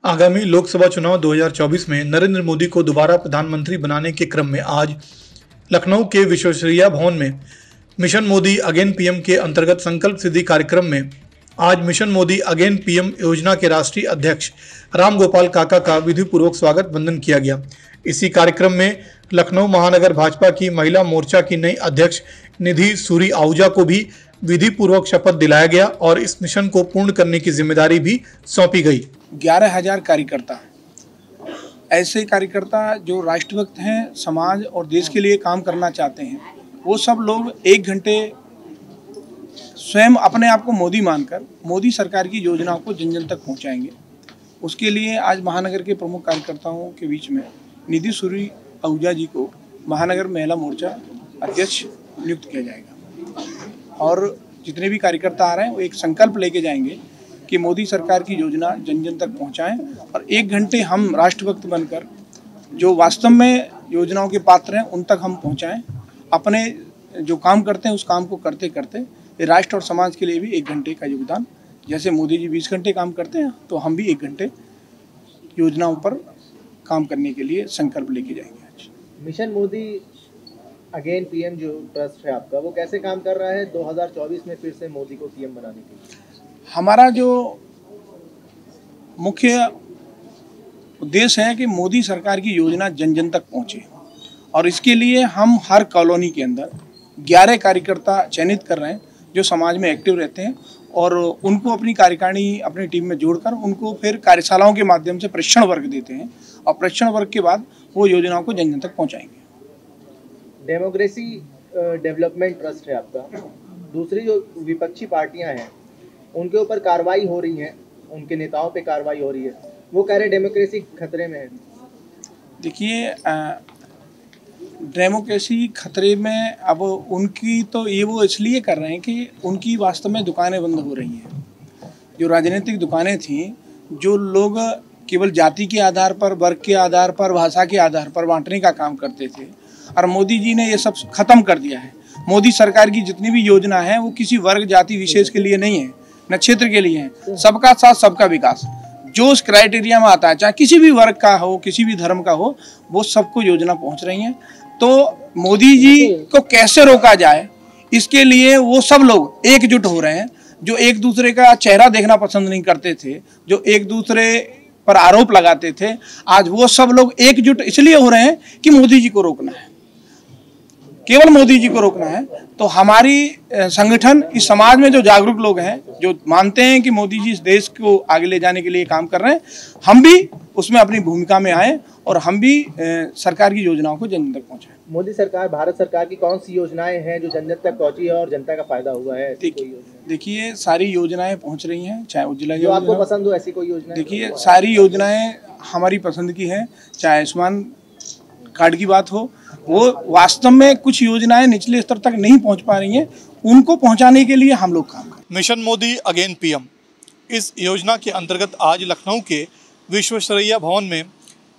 आगामी लोकसभा चुनाव 2024 में नरेंद्र मोदी को दोबारा प्रधानमंत्री बनाने के क्रम में आज लखनऊ के विश्वेश्वरैया भवन में मिशन मोदी अगेन पीएम के अंतर्गत संकल्प सिद्धि कार्यक्रम में आज मिशन मोदी अगेन पीएम योजना के राष्ट्रीय अध्यक्ष राम गोपाल काका का विधि पूर्वक स्वागत वंदन किया गया। इसी कार्यक्रम में लखनऊ महानगर भाजपा की महिला मोर्चा की नई अध्यक्ष निधि सूरी आहूजा को भी विधि पूर्वक शपथ दिलाया गया और इस मिशन को पूर्ण करने की जिम्मेदारी भी सौंपी गई। 11,000 कार्यकर्ता, ऐसे कार्यकर्ता जो राष्ट्रभक्त हैं, समाज और देश के लिए काम करना चाहते हैं, वो सब लोग 1 घंटे स्वयं अपने आप को मोदी मानकर मोदी सरकार की योजनाओं को जन जन तक पहुंचाएंगे। उसके लिए आज महानगर के प्रमुख कार्यकर्ताओं के बीच में निधि सूरी आहूजा जी को महानगर महिला मोर्चा अध्यक्ष नियुक्त किया जाएगा और जितने भी कार्यकर्ता आ रहे हैं वो एक संकल्प लेके जाएंगे कि मोदी सरकार की योजना जन जन तक पहुंचाएं और 1 घंटे हम राष्ट्रभक्त बनकर जो वास्तव में योजनाओं के पात्र हैं उन तक हम पहुंचाएं। अपने जो काम करते हैं उस काम को करते करते राष्ट्र और समाज के लिए भी 1 घंटे का योगदान, जैसे मोदी जी 20 घंटे काम करते हैं तो हम भी 1 घंटे योजनाओं पर काम करने के लिए संकल्प लेके जाएंगे। आज मिशन मोदी अगेन पीएम जो ट्रस्ट है आपका, वो कैसे काम कर रहा है 2024 में फिर से मोदी को पीएम बनाने के लिए? हमारा जो मुख्य उद्देश्य है कि मोदी सरकार की योजना जन जन तक पहुंचे और इसके लिए हम हर कॉलोनी के अंदर 11 कार्यकर्ता चयनित कर रहे हैं जो समाज में एक्टिव रहते हैं और उनको अपनी कार्यकारिणी अपनी टीम में जोड़कर उनको फिर कार्यशालाओं के माध्यम से प्रशिक्षण वर्ग देते हैं और प्रशिक्षण वर्ग के बाद वो योजनाओं को जन जन तक पहुंचाएंगे। डेमोक्रेसी डेवलपमेंट ट्रस्ट है आपका, दूसरी जो विपक्षी पार्टियां हैं उनके ऊपर कार्रवाई हो रही है, उनके नेताओं पे कार्रवाई हो रही है, वो कह रहे डेमोक्रेसी खतरे में है। देखिए, डेमोक्रेसी खतरे में अब उनकी तो ये वो इसलिए कर रहे हैं कि उनकी वास्तव में दुकानें बंद हो रही हैं। जो राजनीतिक दुकानें थीं, जो लोग केवल जाति के आधार पर, वर्ग के आधार पर, भाषा के आधार पर बांटने का काम करते थे और मोदी जी ने ये सब खत्म कर दिया है। मोदी सरकार की जितनी भी योजना है वो किसी वर्ग जाति विशेष के लिए नहीं है, न क्षेत्र के लिए है। सबका साथ सबका विकास जो उस क्राइटेरिया में आता है, चाहे किसी भी वर्ग का हो, किसी भी धर्म का हो, वो सबको योजना पहुंच रही है। तो मोदी जी को कैसे रोका जाए, इसके लिए वो सब लोग एकजुट हो रहे हैं। जो एक दूसरे का चेहरा देखना पसंद नहीं करते थे, जो एक दूसरे पर आरोप लगाते थे, आज वो सब लोग एकजुट इसलिए हो रहे हैं कि मोदी जी को रोकना है, केवल मोदी जी को रोकना है। तो हमारी संगठन, इस समाज में जो जागरूक लोग हैं, जो मानते हैं कि मोदी जी इस देश को आगे ले जाने के लिए काम कर रहे हैं, हम भी उसमें अपनी भूमिका में आए और हम भी सरकार की योजनाओं को जन जन तक पहुंचाएं। मोदी सरकार, भारत सरकार की कौन सी योजनाएं हैं जो जन जन तक पहुंची है और जनता का फायदा हुआ है? देखिए, सारी योजनाएं पहुंच रही हैं, चाहे उज्ज्वला योजना, आपको पसंद हो ऐसी कोई योजना? देखिए, सारी योजनाएं हमारी पसंद की हैं, चाहे आयुष्मान कार्ड की बात हो, वो वास्तव में कुछ योजनाएं निचले स्तर तक नहीं पहुंच पा रही हैं, उनको पहुंचाने के लिए हम लोग काम करें। मिशन मोदी अगेन पीएम, इस योजना के अंतर्गत आज लखनऊ के विश्वेश्वरैया भवन में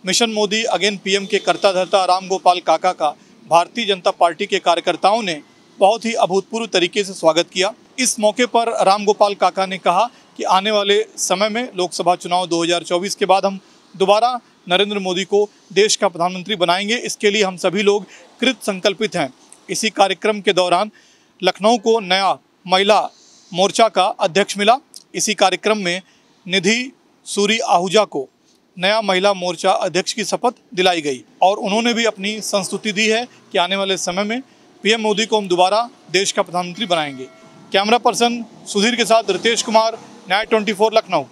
मिशन मोदी अगेन पीएम के कर्ता धर्ता राम गोपाल काका का भारतीय जनता पार्टी के कार्यकर्ताओं ने बहुत ही अभूतपूर्व तरीके से स्वागत किया। इस मौके पर राम गोपाल काका ने कहा कि आने वाले समय में लोकसभा चुनाव 2024 के बाद हम दोबारा नरेंद्र मोदी को देश का प्रधानमंत्री बनाएंगे। इसके लिए हम सभी लोग कृत संकल्पित हैं। इसी कार्यक्रम के दौरान लखनऊ को नया महिला मोर्चा का अध्यक्ष मिला। इसी कार्यक्रम में निधि सूरी आहूजा को नया महिला मोर्चा अध्यक्ष की शपथ दिलाई गई और उन्होंने भी अपनी संस्तुति दी है कि आने वाले समय में पीएम मोदी को हम दोबारा देश का प्रधानमंत्री बनाएंगे। कैमरा पर्सन सुधीर के साथ रितेश कुमार, न्याय 24 लखनऊ।